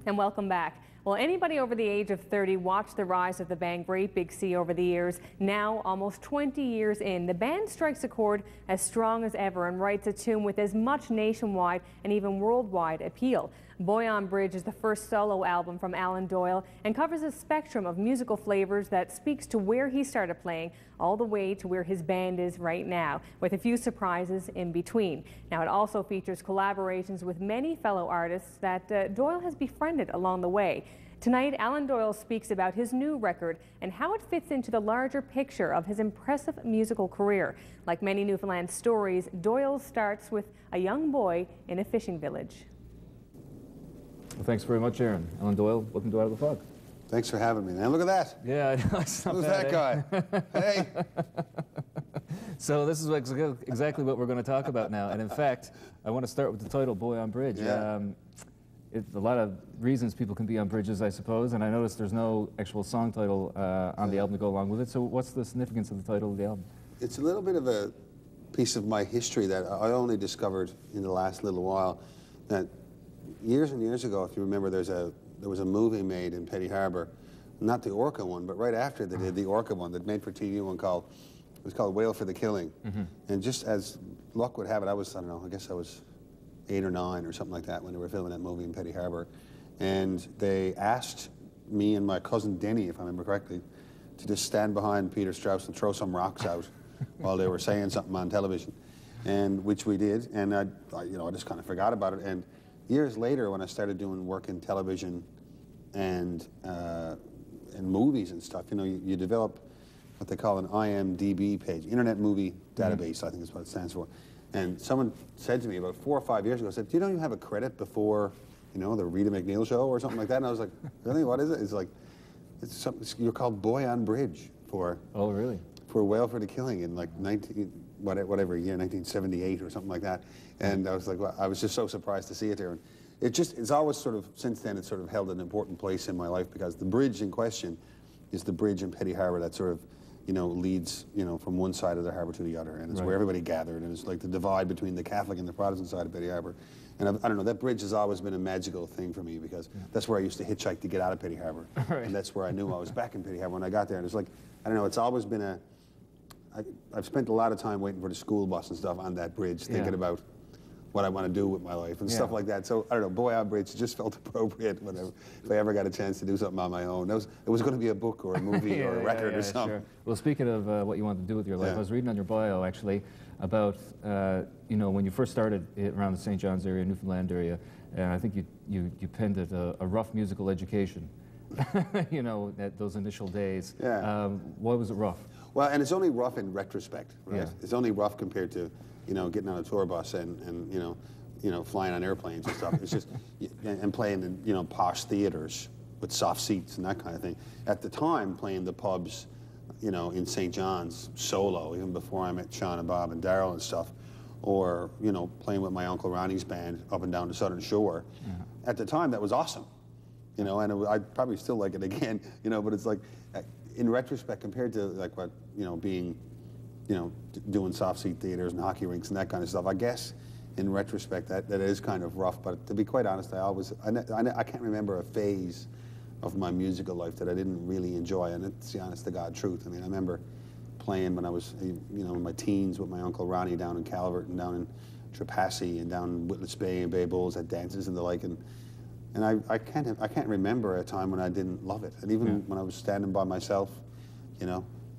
And welcome back. Well, anybody over the age of 30 watched the rise of the band Great Big Sea over the years. Now, almost 20 years in, the band strikes a chord as strong as ever and writes a tune with as much nationwide and even worldwide appeal. Boy on Bridge is the first solo album from Alan Doyle and covers a spectrum of musical flavors that speaks to where he started playing all the way to where his band is right now, with a few surprises in between. Now, it also features collaborations with many fellow artists that Doyle has befriended along the way. Tonight, Alan Doyle speaks about his new record and how it fits into the larger picture of his impressive musical career. Like many Newfoundland stories, Doyle starts with a young boy in a fishing village. Well, thanks very much, Aaron. Alan Doyle, welcome to Out of the Fog. Thanks for having me, man. Look at that. Yeah, I know. It's not Who's bad, that guy? Hey. So this is exactly what we're going to talk about now. And in fact, I want to start with the title, Boy on Bridge. Yeah. It's a lot of reasons people can be on bridges, I suppose, and I noticed there's no actual song title on the album to go along with it. So what's the significance of the title of the album? It's a little bit of a piece of my history that I only discovered in the last little while. That years and years ago, if you remember, there was a movie made in Petty Harbour, not the Orca one, but right after they did the Orca one, that made for TV one it was called Whale for the Killing. Mm-hmm. And just as luck would have it, I don't know, I guess I was 8 or 9 or something like that when they were filming that movie in Petty Harbour. And they asked me and my cousin Denny, if I remember correctly, to just stand behind Peter Strauss and throw some rocks out while they were saying something on television, and which we did. And I just kind of forgot about it. And years later, when I started doing work in television and movies and stuff, you develop what they call an IMDb page, Internet Movie Database, I think is what it stands for. And someone said to me about 4 or 5 years ago, said, "Do you know you have a credit before, the Rita McNeil show or something like that?" And I was like, "Really? What is it?" It's like, you're called Boy on Bridge for. Oh, really? For Whale for the Killing in like whatever year, 1978 or something like that. And I was like, well, I was just so surprised to see it there. And it's always sort of, since then, it's sort of held an important place in my life, because the bridge in question is the bridge in Petty Harbour that sort of, leads, from one side of the harbour to the other, and it's where everybody gathered, and it's like the divide between the Catholic and the Protestant side of Petty Harbour. And I don't know, that bridge has always been a magical thing for me, because that's where I used to hitchhike to get out of Petty Harbour. And that's where I knew I was back in Petty Harbour when I got there. And it's like, I don't know, it's always been I've spent a lot of time waiting for the school bus and stuff on that bridge, thinking about what I want to do with my life and stuff like that. So I don't know, Boy on Bridge just felt appropriate if I ever got a chance to do something on my own. It was going to be a book or a movie or a record or something. Sure. Well, speaking of what you wanted to do with your life, I was reading on your bio actually about when you first started around the St. John's area, Newfoundland area, and I think you penned it a rough musical education. At those initial days. Yeah. Why was it rough? Well, and it's only rough in retrospect, right? Yeah. It's only rough compared to, getting on a tour bus and flying on airplanes and stuff. It's just, and playing in, posh theaters with soft seats and that kind of thing. At the time, playing the pubs, in St. John's solo, even before I met Sean and Bob and Daryl and stuff, or, playing with my Uncle Ronnie's band up and down the Southern Shore. Yeah. At the time, that was awesome. And I'd probably still like it again, but it's like, in retrospect, compared to like what, being, doing soft seat theaters and hockey rinks and that kind of stuff, I guess in retrospect that is kind of rough. But to be quite honest, I can't remember a phase of my musical life that I didn't really enjoy, and it's the honest to God truth. I mean, I remember playing when I was, in my teens with my Uncle Ronnie down in Calvert and down in Trepassey and down in Witless Bay and Bay Bulls at dances and the like, and I can't remember a time when I didn't love it. And even when I was standing by myself,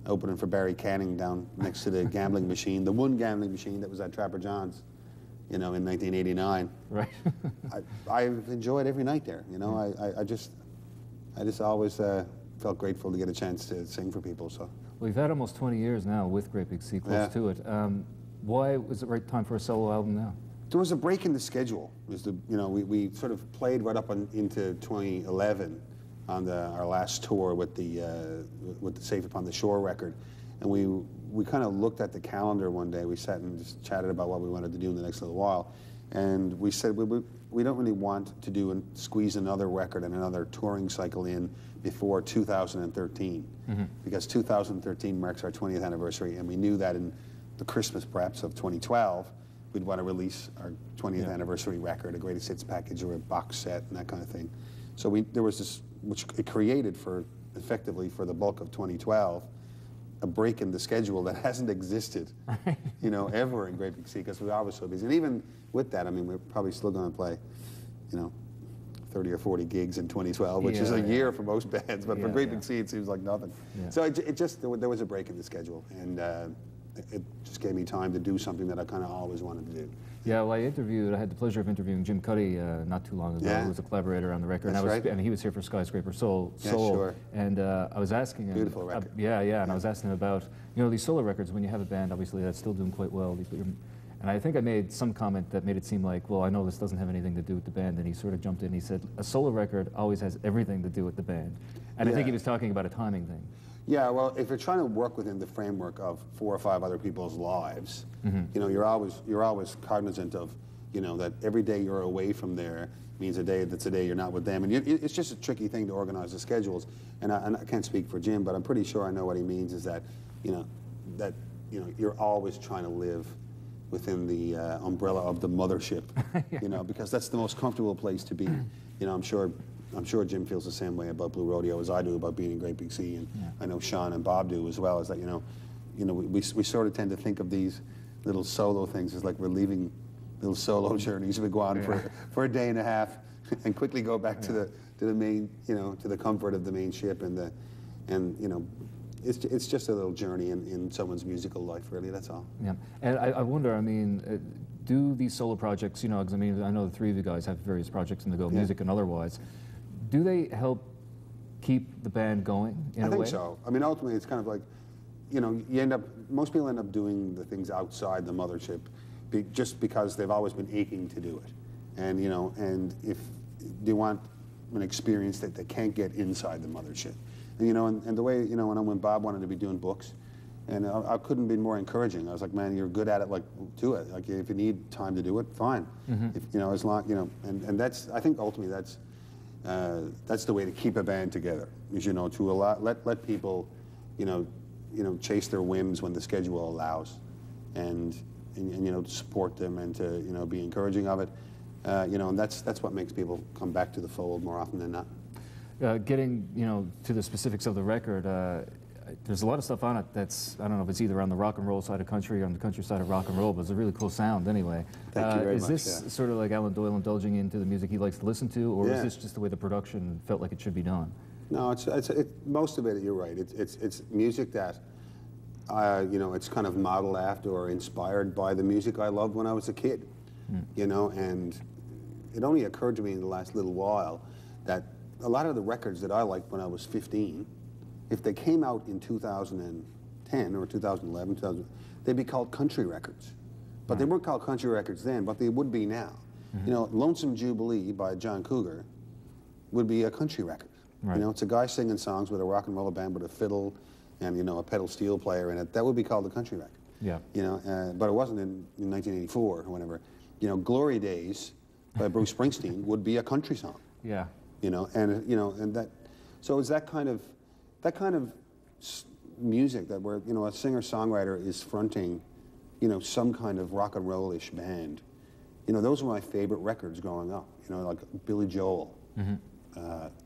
opening for Barry Canning down next to the gambling machine, the one gambling machine that was at Trapper John's, in 1989. Right. I've enjoyed every night there. I just always felt grateful to get a chance to sing for people. So. Well, you've had almost 20 years now with Great Big Sea, close to it. Why was it right time for a solo album now? There was a break in the schedule. We sort of played right up into 2011 on our last tour with the Safe Upon the Shore record, and we kind of looked at the calendar one day. We sat and just chatted about what we wanted to do in the next little while, and we said we don't really want to do and squeeze another record and another touring cycle in before 2013, because 2013 marks our 20th anniversary, and we knew that in the Christmas perhaps of 2012. We'd want to release our 20th anniversary record, a greatest hits package or a box set and that kind of thing. So there was this, which it created effectively for the bulk of 2012, a break in the schedule that hasn't existed, you know, ever in Great Big Sea, because we were always so busy. And even with that, I mean, we're probably still going to play, you know, 30 or 40 gigs in 2012, which is a year for most bands, but for Great Big Sea, it seems like nothing. Yeah. So it just, there was a break in the schedule, and it just gave me time to do something that I kind of always wanted to do. Yeah, well, I had the pleasure of interviewing Jim Cuddy not too long ago, who was a collaborator on the record. That's right. And he was here for Skyscraper Soul. Yeah, sure. And I was asking him... Beautiful record. And I was asking him about, you know, these solo records, when you have a band, obviously that's still doing quite well. And I think I made some comment that made it seem like, well, I know this doesn't have anything to do with the band, and he sort of jumped in, he said, a solo record always has everything to do with the band. And I think he was talking about a timing thing. Yeah, well, if you're trying to work within the framework of 4 or 5 other people's lives, you know, you're always cognizant of, you know, that every day you're away from there means a day that's a day you're not with them. And it's just a tricky thing to organize the schedules. And I can't speak for Jim, but I'm pretty sure I know what he means is that, you know, you're always trying to live within the umbrella of the mothership, you know, because that's the most comfortable place to be. You know, I'm sure Jim feels the same way about Blue Rodeo as I do about being in Great Big Sea, and I know Sean and Bob do as well. Is that, you know, we sort of tend to think of these little solo things as like we're leaving little solo journeys. We go on for a day and a half and quickly go back to the main, you know, to the comfort of the main ship, and you know, it's just a little journey in someone's musical life, really. That's all. Yeah, and I wonder, I mean, do these solo projects, you know, because I mean, I know the 3 of you guys have various projects in the go, music and otherwise. Do they help keep the band going in a way? I think so. I mean, ultimately, it's kind of like, you know, most people end up doing the things outside the mothership just because they've always been aching to do it. And, you know, and if they want an experience that they can't get inside the mothership. And, you know, and the way, you know, when Bob wanted to be doing books, and I couldn't be more encouraging. I was like, man, you're good at it, like, do it. Like, if you need time to do it, fine. If, you know, as long, you know, and that's, I think ultimately that's the way to keep a band together, is, you know, to let people, you know, chase their whims when the schedule allows, and you know, to support them and to, you know, be encouraging of it, you know, and that's what makes people come back to the fold more often than not. Getting, you know, to the specifics of the record, there's a lot of stuff on it that's, I don't know if it's either on the rock and roll side of country or on the country side of rock and roll, but it's a really cool sound anyway. Thank you very much. Is this sort of like Alan Doyle indulging into the music he likes to listen to, or is this just the way the production felt like it should be done? No, most of it, you're right. It's music that, you know, it's kind of modeled after or inspired by the music I loved when I was a kid, you know, and it only occurred to me in the last little while that a lot of the records that I liked when I was 15, if they came out in 2010 or 2011, they'd be called country records. But they weren't called country records then, but they would be now. You know, Lonesome Jubilee by John Cougar would be a country record. You know, it's a guy singing songs with a rock and roll band with a fiddle and, you know, a pedal steel player in it. That would be called a country record. Yeah. You know, but it wasn't in 1984 or whenever. You know, Glory Days by Bruce Springsteen would be a country song. Yeah. You know, and that, so it's that kind of music that where, you know, a singer-songwriter is fronting, you know, some kind of rock and roll-ish band. You know, those were my favorite records growing up. You know, like Billy Joel,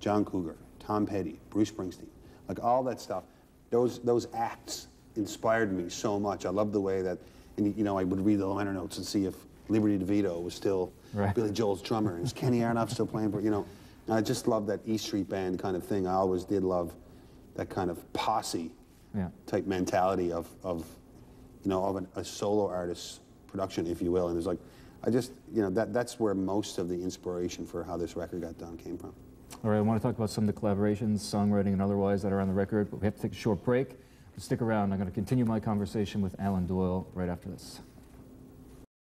John Cougar, Tom Petty, Bruce Springsteen, like all that stuff. Those acts inspired me so much. I loved the way that, and, you know, I would read the liner notes and see if Liberty DeVito was still Billy Joel's drummer, and is Kenny Aronoff still playing for, you know. And I just love that E Street Band kind of thing. I always did love that kind of posse type mentality of you know, of a solo artist's production, if you will. And it's like, I just, you know, that's where most of the inspiration for how this record got done came from. All right, I want to talk about some of the collaborations, songwriting and otherwise, that are on the record, but we have to take a short break. Stick around. I'm going to continue my conversation with Alan Doyle right after this.